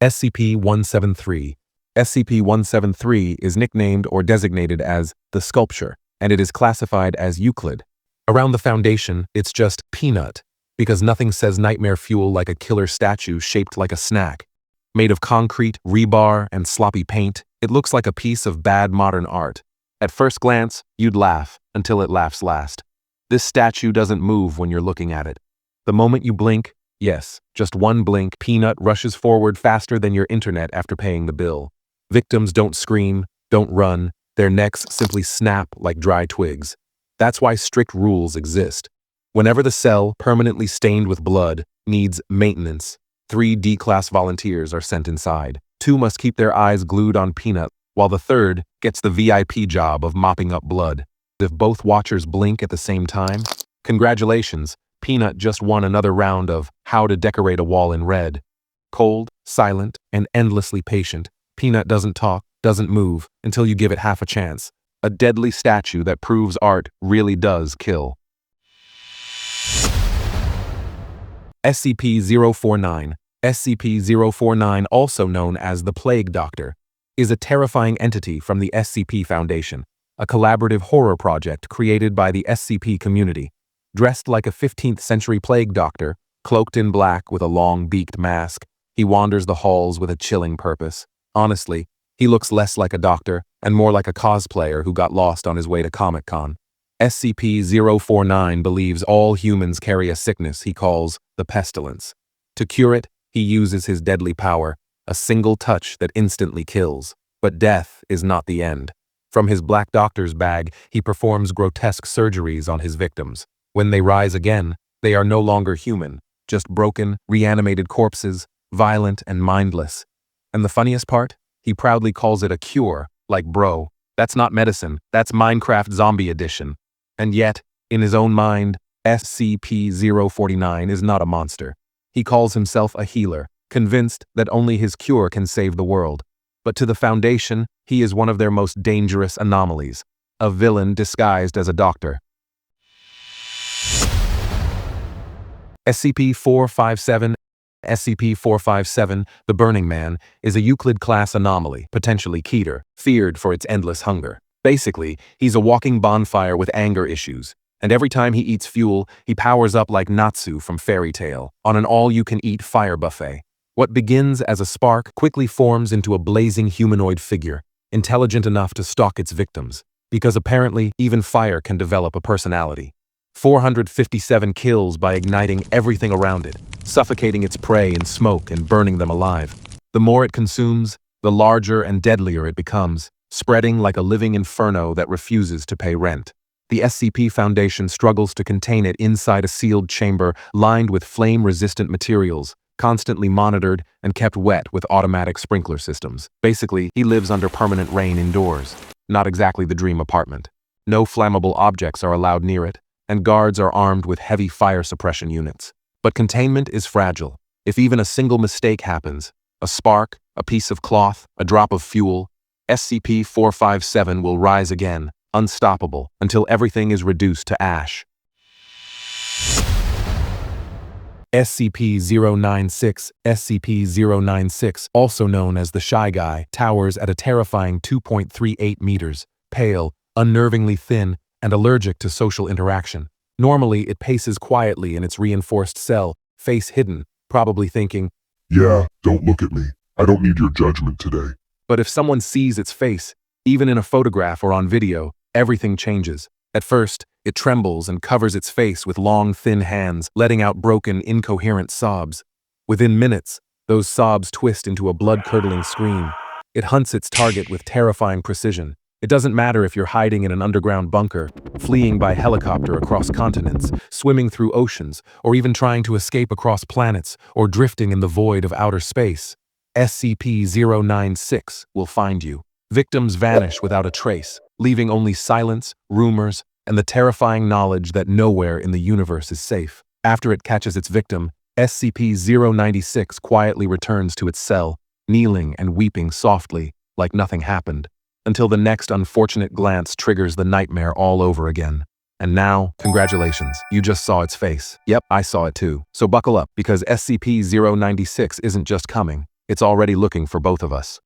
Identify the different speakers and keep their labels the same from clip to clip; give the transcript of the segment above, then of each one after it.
Speaker 1: SCP-173. SCP-173 is nicknamed or designated as the Sculpture, and it is classified as Euclid. Around the Foundation, it's just Peanut, because nothing says nightmare fuel like a killer statue shaped like a snack. Made of concrete, rebar, and sloppy paint, it looks like a piece of bad modern art. At first glance, you'd laugh until it laughs last. This statue doesn't move when you're looking at it. The moment you blink, yes, just one blink, Peanut rushes forward faster than your internet after paying the bill. Victims don't scream, don't run, their necks simply snap like dry twigs. That's why strict rules exist. Whenever the cell, permanently stained with blood, needs maintenance, 3 D-class volunteers are sent inside. 2 must keep their eyes glued on Peanut, while the 3rd gets the VIP job of mopping up blood. If both watchers blink at the same time, congratulations, Peanut just won another round of How to Decorate a Wall in Red. Cold, silent, and endlessly patient, Peanut doesn't talk, doesn't move, until you give it half a chance. A deadly statue that proves art really does kill. SCP-049. SCP-049, also known as the Plague Doctor, is a terrifying entity from the SCP Foundation, a collaborative horror project created by the SCP community. Dressed like a 15th century plague doctor, cloaked in black with a long beaked mask, he wanders the halls with a chilling purpose. Honestly, he looks less like a doctor and more like a cosplayer who got lost on his way to Comic-Con. SCP-049 believes all humans carry a sickness he calls the pestilence. To cure it, he uses his deadly power, a single touch that instantly kills. But death is not the end. From his black doctor's bag, he performs grotesque surgeries on his victims. When they rise again, they are no longer human, just broken, reanimated corpses, violent and mindless. And the funniest part? He proudly calls it a cure, like bro, that's not medicine, that's Minecraft Zombie Edition. And yet, in his own mind, SCP-049 is not a monster. He calls himself a healer, convinced that only his cure can save the world. But to the Foundation, he is one of their most dangerous anomalies, a villain disguised as a doctor. SCP-457. SCP-457, the Burning Man, is a Euclid-class anomaly, potentially Keter, feared for its endless hunger. Basically, he's a walking bonfire with anger issues, and every time he eats fuel, he powers up like Natsu from Fairy Tail, on an all-you-can-eat fire buffet. What begins as a spark quickly forms into a blazing humanoid figure, intelligent enough to stalk its victims, because apparently even fire can develop a personality. 457 kills by igniting everything around it, suffocating its prey in smoke and burning them alive. The more it consumes, the larger and deadlier it becomes, spreading like a living inferno that refuses to pay rent. The SCP Foundation struggles to contain it inside a sealed chamber lined with flame-resistant materials, constantly monitored and kept wet with automatic sprinkler systems. Basically, he lives under permanent rain indoors. Not exactly the dream apartment. No flammable objects are allowed near it, and guards are armed with heavy fire suppression units. But containment is fragile. If even a single mistake happens, a spark, a piece of cloth, a drop of fuel, SCP-457 will rise again, unstoppable, until everything is reduced to ash. SCP-096. SCP-096, also known as the Shy Guy, towers at a terrifying 2.38 meters, pale, unnervingly thin, and allergic to social interaction. Normally, it paces quietly in its reinforced cell, face hidden, probably thinking,
Speaker 2: "Yeah, don't look at me. I don't need your judgment today."
Speaker 1: But if someone sees its face, even in a photograph or on video, everything changes. At first, it trembles and covers its face with long, thin hands, letting out broken, incoherent sobs. Within minutes, those sobs twist into a blood-curdling scream. It hunts its target with terrifying precision. It doesn't matter if you're hiding in an underground bunker, fleeing by helicopter across continents, swimming through oceans, or even trying to escape across planets or drifting in the void of outer space. SCP-096 will find you. Victims vanish without a trace, leaving only silence, rumors, and the terrifying knowledge that nowhere in the universe is safe. After it catches its victim, SCP-096 quietly returns to its cell, kneeling and weeping softly, like nothing happened, until the next unfortunate glance triggers the nightmare all over again. And now, congratulations, you just saw its face. Yep, I saw it too. So buckle up, because SCP-096 isn't just coming. It's already looking for both of us.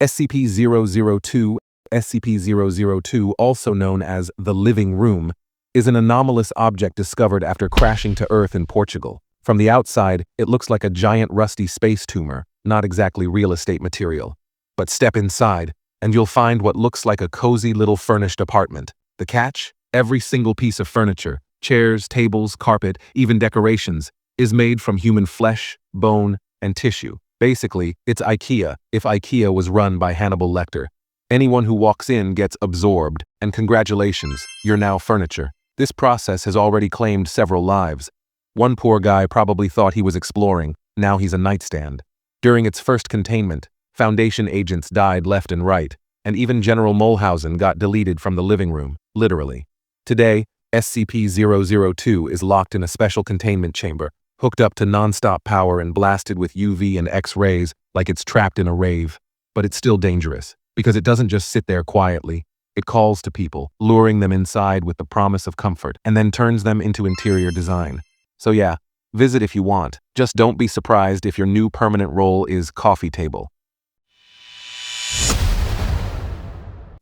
Speaker 1: SCP-002, SCP-002, also known as the Living Room, is an anomalous object discovered after crashing to Earth in Portugal. From the outside, it looks like a giant rusty space tumor, not exactly real estate material. But step inside, and you'll find what looks like a cozy little furnished apartment. The catch? Every single piece of furniture, chairs, tables, carpet, even decorations, is made from human flesh, bone, and tissue. Basically, it's IKEA if IKEA was run by Hannibal Lecter. Anyone who walks in gets absorbed, and congratulations, you're now furniture. This process has already claimed several lives. One poor guy probably thought he was exploring, now he's a nightstand. During its first containment, Foundation agents died left and right, and even General Mulhausen got deleted from the living room, literally. Today, SCP-002 is locked in a special containment chamber, hooked up to non-stop power and blasted with UV and X-rays like it's trapped in a rave. But it's still dangerous, because it doesn't just sit there quietly. It calls to people, luring them inside with the promise of comfort, and then turns them into interior design. So yeah, visit if you want. Just don't be surprised if your new permanent role is coffee table.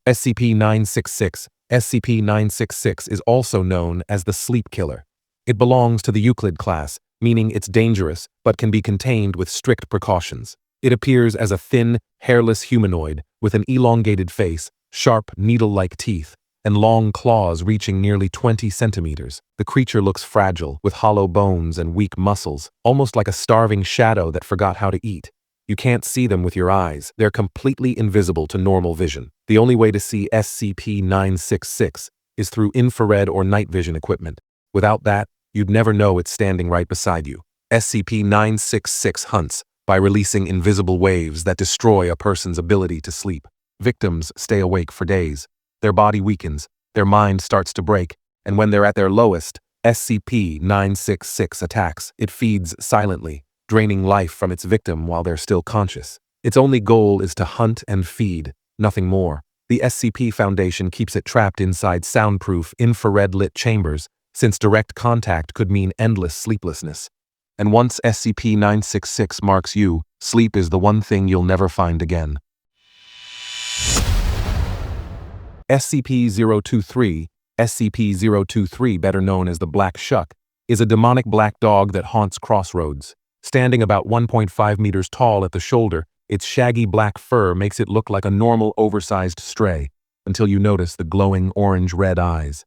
Speaker 1: SCP-966. SCP-966 is also known as the Sleep Killer. It belongs to the Euclid class, meaning it's dangerous but can be contained with strict precautions. It appears as a thin, hairless humanoid with an elongated face, sharp, needle-like teeth, and long claws reaching nearly 20 centimeters. The creature looks fragile, with hollow bones and weak muscles, almost like a starving shadow that forgot how to eat. You can't see them with your eyes. They're completely invisible to normal vision. The only way to see SCP-966 is through infrared or night vision equipment. Without that, you'd never know it's standing right beside you. SCP-966 hunts by releasing invisible waves that destroy a person's ability to sleep. Victims stay awake for days. Their body weakens, their mind starts to break, and when they're at their lowest, SCP-966 attacks. It feeds silently, draining life from its victim while they're still conscious. Its only goal is to hunt and feed, nothing more. The SCP Foundation keeps it trapped inside soundproof, infrared-lit chambers, since direct contact could mean endless sleeplessness. And once SCP-966 marks you, sleep is the one thing you'll never find again. SCP-023, SCP-023, better known as the Black Shuck, is a demonic black dog that haunts crossroads. Standing about 1.5 meters tall at the shoulder, its shaggy black fur makes it look like a normal oversized stray, until you notice the glowing orange-red eyes.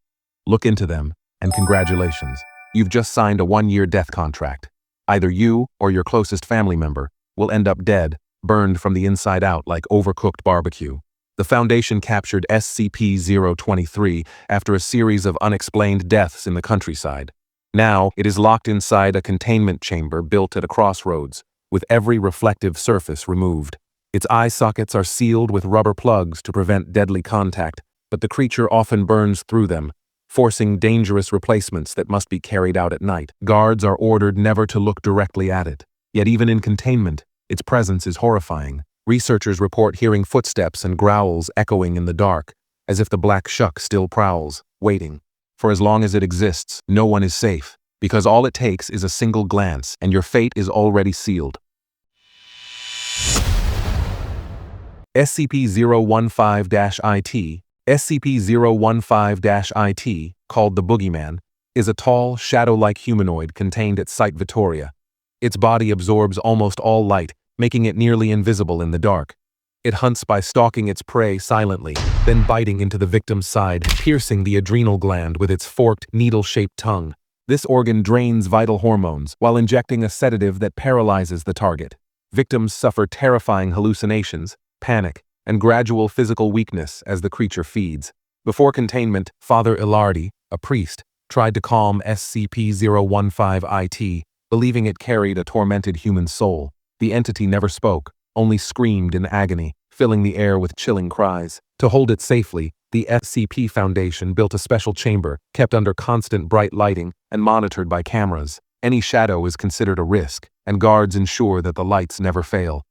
Speaker 1: Look into them, and congratulations. You've just signed a 1-year death contract. Either you or your closest family member will end up dead, burned from the inside out like overcooked barbecue. The Foundation captured SCP-023 after a series of unexplained deaths in the countryside. Now, it is locked inside a containment chamber built at a crossroads, with every reflective surface removed. Its eye sockets are sealed with rubber plugs to prevent deadly contact, but the creature often burns through them, forcing dangerous replacements that must be carried out at night. Guards are ordered never to look directly at it. Yet even in containment, its presence is horrifying. Researchers report hearing footsteps and growls echoing in the dark, as if the Black Shuck still prowls, waiting. For as long as it exists, no one is safe, because all it takes is a single glance, and your fate is already sealed. SCP-015-IT, SCP-015-IT, called the Boogeyman, is a tall, shadow-like humanoid contained at Site Vittoria. Its body absorbs almost all light, making it nearly invisible in the dark. It hunts by stalking its prey silently, then biting into the victim's side, piercing the adrenal gland with its forked, needle-shaped tongue. This organ drains vital hormones while injecting a sedative that paralyzes the target. Victims suffer terrifying hallucinations, panic, and gradual physical weakness as the creature feeds. Before containment, Father Ilardi, a priest, tried to calm SCP-015-IT, believing it carried a tormented human soul. The entity never spoke, only screamed in agony, filling the air with chilling cries. To hold it safely, the SCP Foundation built a special chamber, kept under constant bright lighting, and monitored by cameras. Any shadow is considered a risk, and guards ensure that the lights never fail.